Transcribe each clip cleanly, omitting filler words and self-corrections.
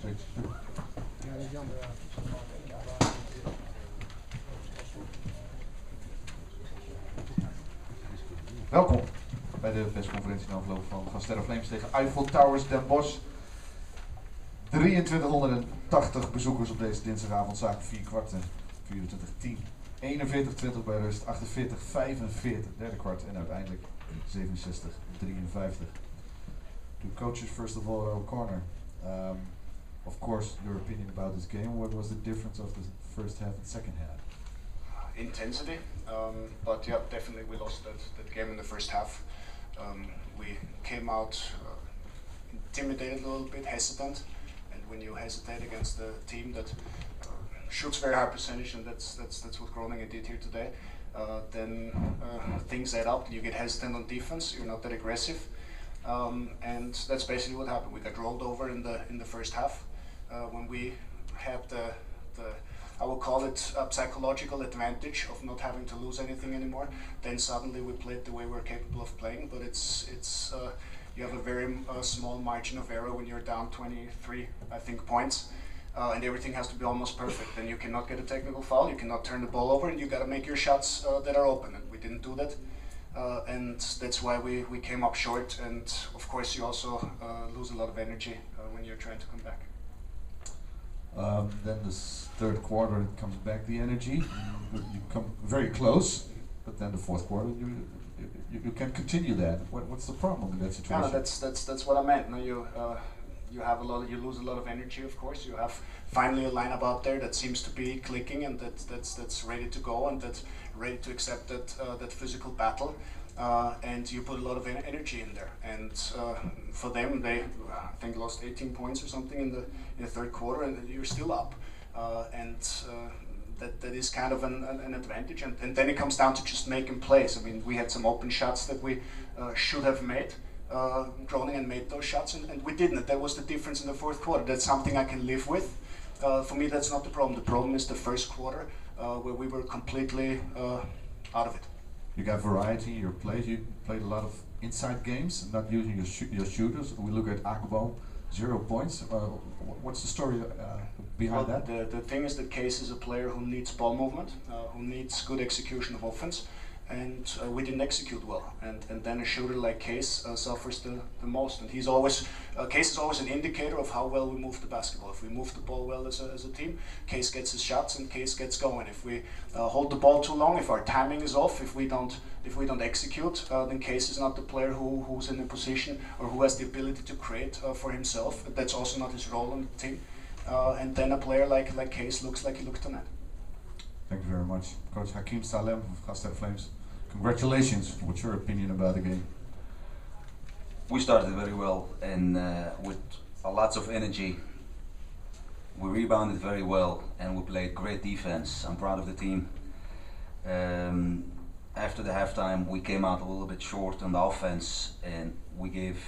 Ja, dat is jammer. Welkom bij de persconferentie na afloop van Gasterra Flames tegen Eiffeltowers Den Bosch. 2380 bezoekers op deze dinsdagavond, zaken 4 kwarten, 24-10, 41-20 bij rust, 48-45 derde kwart en uiteindelijk 67-53. To coaches, first of all, O'Connor, of course your opinion about this game. What was the difference of the first half and second half? Intensity, but yeah, definitely we lost that game in the first half. We came out intimidated a little bit, hesitant, and when you hesitate against a team that shoots very high percentage, and that's what Groningen did here today, then things add up. You get hesitant on defense. You're not that aggressive, and that's basically what happened. We got rolled over in the first half when we had the I will call it a psychological advantage of not having to lose anything anymore. Then suddenly we played the way we're capable of playing, but it's you have a very small margin of error when you're down 23, I think, points, and everything has to be almost perfect. Then you cannot get a technical foul, you cannot turn the ball over, and you got to make your shots that are open. And we didn't do that, and that's why we came up short. And of course, you also lose a lot of energy when you're trying to come back. Then this third quarter it comes back, the energy, you come very close, but then the fourth quarter you can continue that. What's the problem in that situation? Yeah, that's what I meant. No, you lose a lot of energy. Of course, you have finally a lineup out there that seems to be clicking and that's ready to go and that's ready to accept that physical battle. And you put a lot of energy in there, and for them, they I think lost 18 points or something in the third quarter, and you're still up, and that is kind of an advantage. And then it comes down to just making plays. I mean, we had some open shots that we should have made. Groningen made those shots, and we didn't. That was the difference in the fourth quarter. That's something I can live with. For me, that's not the problem. The problem is the first quarter, where we were completely out of it. You got variety in your plays. You played a lot of inside games, not using your shooters. We look at Akbo, 0 points. What's the story behind that? The thing is that Case is a player who needs ball movement, who needs good execution of offense, and we didn't execute well. And then a shooter like Case suffers the most. And he's always Case is always an indicator of how well we move the basketball. If we move the ball well as a team, Case gets his shots and Case gets going. If we hold the ball too long, if our timing is off, if we don't execute, then Case is not the player who's in a position or who has the ability to create for himself. That's also not his role on the team. And then a player like Case looks like he looked tonight. Thank you very much. Coach Hakim Salem of Gasterra Flames. Congratulations. What's your opinion about the game? We started very well and with lots of energy. We rebounded very well and we played great defense. I'm proud of the team. After the halftime we came out a little bit short on the offense and we gave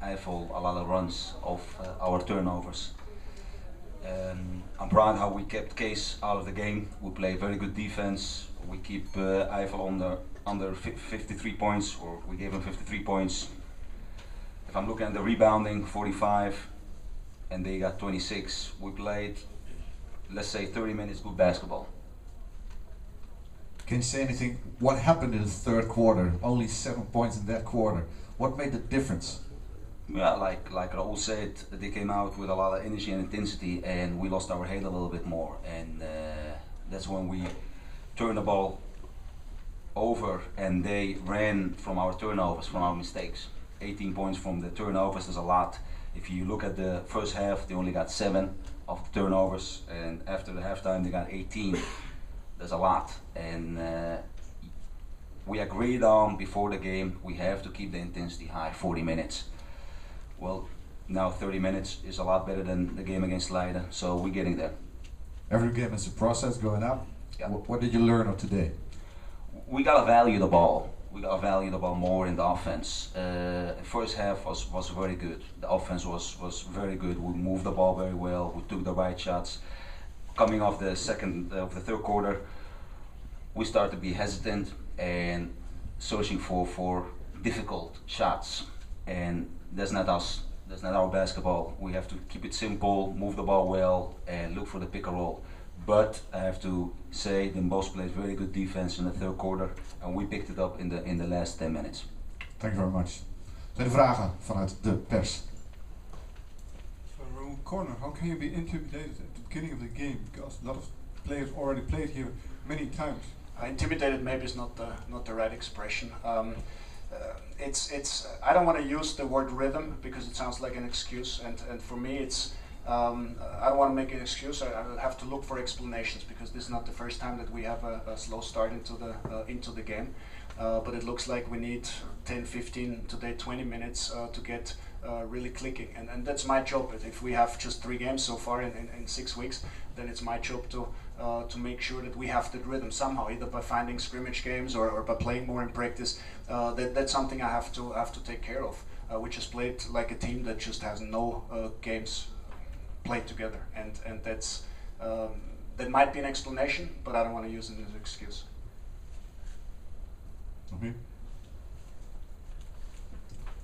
Eiffel a lot of runs of our turnovers. I'm proud how we kept Case out of the game. We play very good defense. We keep Eiffel under 53 points, or we gave him 53 points. If I'm looking at the rebounding, 45, and they got 26. We played, let's say, 30 minutes good basketball. Can you say anything? What happened in the third quarter? Only 7 points in that quarter. What made the difference? Yeah, like Raul said, they came out with a lot of energy and intensity, and we lost our head a little bit more. And that's when we turned the ball over, and they ran from our turnovers, from our mistakes. 18 points from the turnovers is a lot. If you look at the first half, they only got 7 of the turnovers, and after the halftime they got 18. That's a lot, and we agreed on before the game we have to keep the intensity high, 40 minutes. Well, now 30 minutes is a lot better than the game against Leiden, so we're getting there. Every game is a process going up. Yeah. What did you learn of today? We gotta value the ball. We gotta value the ball more in the offense. First half was very good. The offense was very good. We moved the ball very well. We took the right shots. Coming off the third quarter, we started to be hesitant and searching for difficult shots, and that's not us. That's not our basketball. We have to keep it simple, move the ball well, and look for the pick and roll. But I have to say, the Bosch played very good defense in the third quarter, and we picked it up in the last 10 minutes. Thank you very much. Zijn er vragen vanuit de pers? So, corner, how can you be intimidated at the beginning of the game? Because a lot of players already played here many times. Intimidated maybe is not the right expression. I don't want to use the word rhythm because it sounds like an excuse, and for me it's I don't want to make an excuse. I will have to look for explanations because this is not the first time that we have a slow start into the game. But it looks like we need 10, 15, today 20 minutes to get really clicking, and that's my job. If we have just 3 games so far in 6 weeks, then it's my job to make sure that we have that rhythm somehow, either by finding scrimmage games or by playing more in practice. That's something I have to take care of. We just played like a team that just has no games played together, and that's that might be an explanation, but I don't want to use it as an excuse. Nog meer?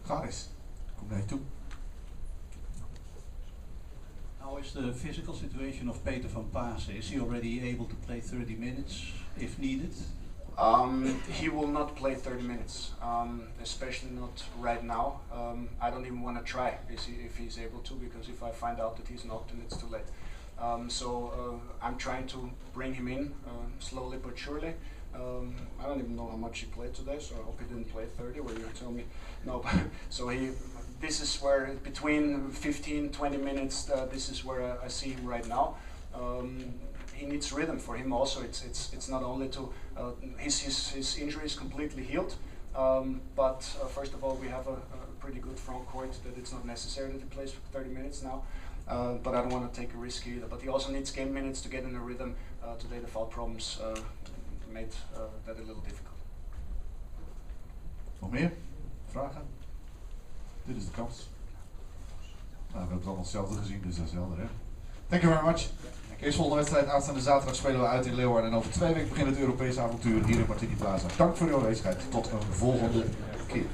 Garis, kom naar je toe. How is the physical situation of Peter van Pasen? Is he already able to play 30 minutes if needed? He will not play 30 minutes, especially not right now. I don't even want to try if he's able to, because if I find out that he's not, then it's too late. So I'm trying to bring him in slowly but surely. I don't even know how much he played today, so I hope he didn't play 30, where you tell me. No, so this is where between 15-20 minutes, this is where I see him right now. He needs rhythm. For him also, it's not only to his injury is completely healed, but first of all, we have a pretty good front court that it's not necessary that he plays for 30 minutes now. But I don't want to take a risk either. But he also needs game minutes to get in a rhythm. Today the foul problems made that a little difficult. Nog meer? Vragen? Dit is de kans. Nou, we hebben het allemaal hetzelfde gezien, dus dat is helder, hè? Thank you very much. Eerstvolgende wedstrijd aanstaande zaterdag spelen we uit in Leeuwarden en over 2 weken begint het Europese avontuur hier in Martini Plaza. Dank voor uw aanwezigheid. Tot een volgende keer.